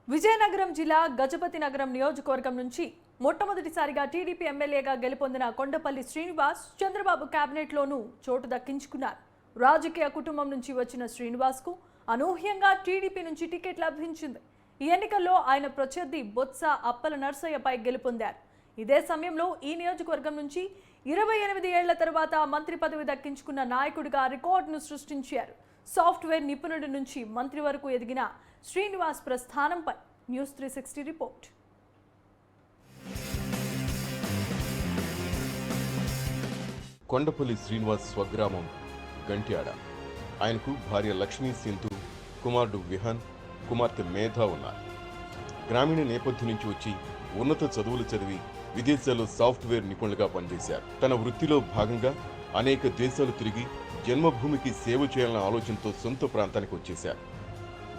విజయనగరం జిల్లా గజపతి నగరం నియోజకవర్గం నుంచి మొట్టమొదటిసారిగా టీడీపీ ఎమ్మెల్యేగా గెలుపొందిన కొండపల్లి శ్రీనివాస్ చంద్రబాబు కేబినెట్లోనూ చోటు దక్కించుకున్నారు. రాజకీయ కుటుంబం నుంచి వచ్చిన శ్రీనివాస్కు అనూహ్యంగా టీడీపీ నుంచి టికెట్ లభించింది. ఈ ఎన్నికల్లో ఆయన ప్రత్యర్థి బొత్స అప్పల నర్సయ్యపై గెలుపొందారు. ఇదే సమయంలో ఈ నియోజకవర్గం నుంచి 28 ఏళ్ల తర్వాత మంత్రి పదవి దక్కించుకున్న నాయకుడిగా రికార్డును సృష్టించారు. సాఫ్ట్వేర్ నిపుణుడి నుంచి మంత్రి వరకు ఎదిగిన శ్రీనివాస్ ప్రస్థానంపై న్యూస్ 360 రిపోర్ట్. కొండపల్లి శ్రీనివాస్ స్వగ్రామం గంట్యాడ. ఆయనకు భార్య లక్ష్మీ సింధు, కుమారుడు విహాన్, కుమార్తె మేధా ఉన్నారు. గ్రామీణ నేపథ్యం నుంచి వచ్చి ఉన్నత చదువులు చదివి విదేశాల్లో సాఫ్ట్వేర్ నిపుణులుగా పనిచేశారు. తన వృత్తిలో భాగంగా అనేక దేశాలు తిరిగి జన్మభూమికి సేవ చేయాలన్న ఆలోచనతో సొంత ప్రాంతానికి వచ్చేశారు.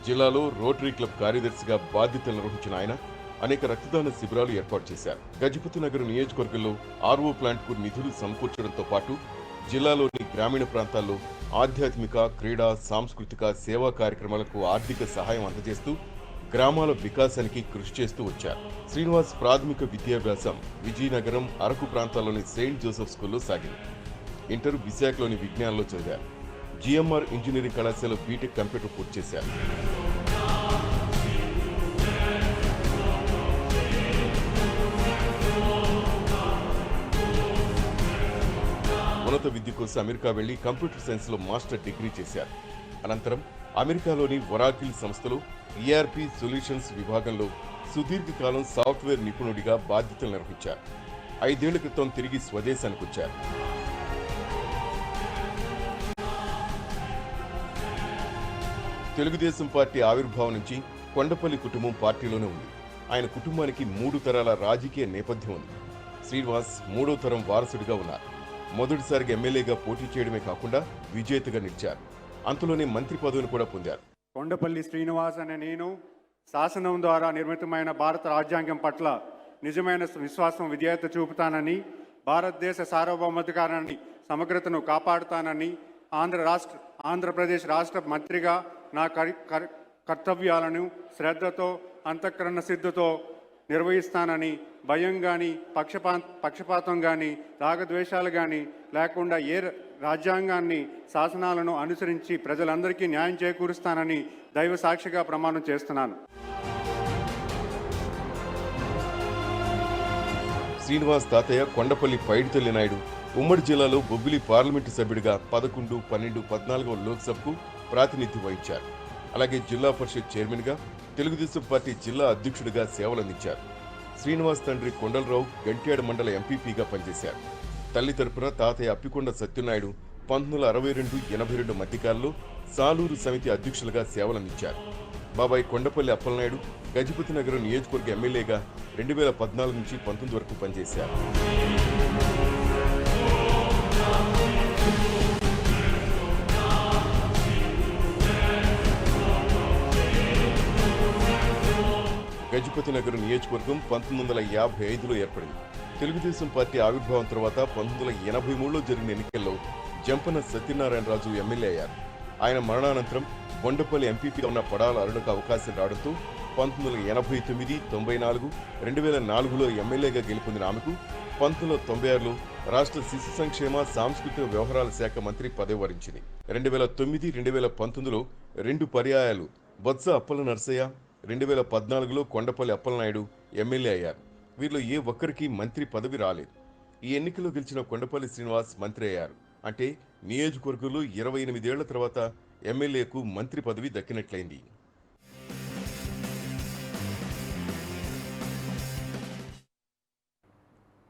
జిల్లాలో రోటరీ క్లబ్ కార్యదర్శిగా బాధ్యతలు నిర్వహించిన ఆయన అనేక రక్తదాన శిబిరాలు ఏర్పాటు చేశారు. గజపతి నగరం నియోజకవర్గంలో ఆర్ఓ ప్లాంట్కు నిధులు సమకూర్చడంతో పాటు జిల్లాలోని గ్రామీణ ప్రాంతాల్లో ఆధ్యాత్మిక, క్రీడా, సాంస్కృతిక, సేవా కార్యక్రమాలకు ఆర్థిక సహాయం అందజేస్తూ గ్రామాల వికాసానికి కృషి చేస్తూ వచ్చారు. శ్రీనివాస్ ప్రాథమిక విద్యాభ్యాసం విజయనగరం, అరకు ప్రాంతాల్లోని సెయింట్ జోసెఫ్ స్కూల్లో సాగింది. ఇంటర్ విశాఖలోని విజ్ఞానంలో చదివారు. జిఎంఆర్ ఇంజనీరింగ్ కళాశాల బీటెక్ కంప్యూటర్ పూర్తి చేశారు. ఉన్నత విద్య కోసం అమెరికా వెళ్లి కంప్యూటర్ సైన్స్ లో మాస్టర్ డిగ్రీ చేశారు. అనంతరం అమెరికాలోని ఒరాకిల్ సంస్థలో ఈఆర్పి సొల్యూషన్స్ విభాగంలో సుదీర్ఘకాలం సాఫ్ట్వేర్ నిపుణుడిగా బాధ్యతలు నిర్వహించారు. 5 ఏళ్ల క్రితం తిరిగి స్వదేశానికి వచ్చారు. తెలుగుదేశం పార్టీ ఆవిర్భావం నుంచి కొండపల్లి కుటుంబం పార్టీలోనే ఉంది. ఆయన కుటుంబానికి 3 తరాల రాజకీయ నేపథ్యం ఉంది. శ్రీనివాస్ 3వ తరం వారసుడిగా ఉన్నారు. మొదటిసారిగా ఎమ్మెల్యేగా పోటీ చేయడమే కాకుండా విజేతగా నిలిచారు. అంతలోనే మంత్రి పదవిని కూడా పొందారు. కొండపల్లి శ్రీనివాస్ అనే నేను శాసనం ద్వారా నిర్మితమైన భారత రాజ్యాంగం పట్ల నిజమైన విశ్వాసం, విధేయత చూపుతానని, భారతదేశ సార్వభౌమాధికారాన్ని, సమగ్రతను కాపాడుతానని, ఆంధ్రప్రదేశ్ రాష్ట్ర మంత్రిగా నా కర్తవ్యాలను శ్రద్ధతో, అంతఃకరణ సిద్ధతో నిర్వహిస్తానని, భయం కానీ, పక్షపాతం కానీ, రాగద్వేషాలు కానీ లేకుండా రాజ్యాంగాన్ని, శాసనాలను అనుసరించి ప్రజలందరికీ న్యాయం చేకూరుస్తానని దైవ సాక్షిగా ప్రమాణం చేస్తున్నాను. శ్రీనివాస్ తాతయ్య కొండపల్లి పైడితల్లి నాయుడు ఉమ్మడి జిల్లాలో బొబ్బిలి పార్లమెంటు సభ్యుడిగా 11, 12, 14వ లోక్సభకు ప్రాతినిధ్యం వహించారు. అలాగే జిల్లా పరిషత్ చైర్మన్గా, తెలుగుదేశం పార్టీ జిల్లా అధ్యక్షుడిగా సేవలందించారు. శ్రీనివాస్ తండ్రి కొండలరావు గంట్యాడ మండల ఎంపీపీగా పనిచేశారు. తల్లి తరపున తాతయ్య అప్పికొండ సత్యనాయుడు 1962-82 మధ్యకాలంలో సాలూరు సమితి అధ్యక్షులుగా సేవలందించారు. బాబాయ్ కొండపల్లి అప్పలనాయుడు గజపతి నగరం నియోజకవర్గ ఎమ్మెల్యేగా 2014 నుంచి 19 వరకు పనిచేశారు. గజపతి నగరం నియోజకవర్గం 1955లో ఏర్పడింది. తెలుగుదేశం పార్టీ ఆవిర్భావం తర్వాత 1983లో జరిగిన ఎన్నికల్లో జంపన సత్యనారాయణరాజు ఎమ్మెల్యే అయ్యారు. ఆయన మరణానంతరం కొండపల్లి ఎంపీపీగా ఉన్న పడాల అరుణకు అవకాశం రావడంతో 1989, 94, 2004లో ఎమ్మెల్యేగా గెలుపొందిన ఆమెకు 1996లో రాష్ట్ర శిశు సంక్షేమ, సాంస్కృతిక వ్యవహారాల శాఖ మంత్రి పదవి వరించింది. 2009, 2019లో 2 పర్యాయాలు బొత్స అప్పల నర్సయ్య, 2014లో కొండపల్లి అప్పలనాయుడు ఎమ్మెల్యే అయ్యారు. వీరిలో ఏ ఒక్కరికి మంత్రి పదవి రాలేదు. ఈ ఎన్నికల్లో గెలిచిన కొండపల్లి శ్రీనివాస్ మంత్రి అయ్యారు. అంటే నియోజకవర్గంలో 28 ఏళ్ల తర్వాత ఎమ్మెల్యేకు మంత్రి పదవి దక్కినట్లయింది.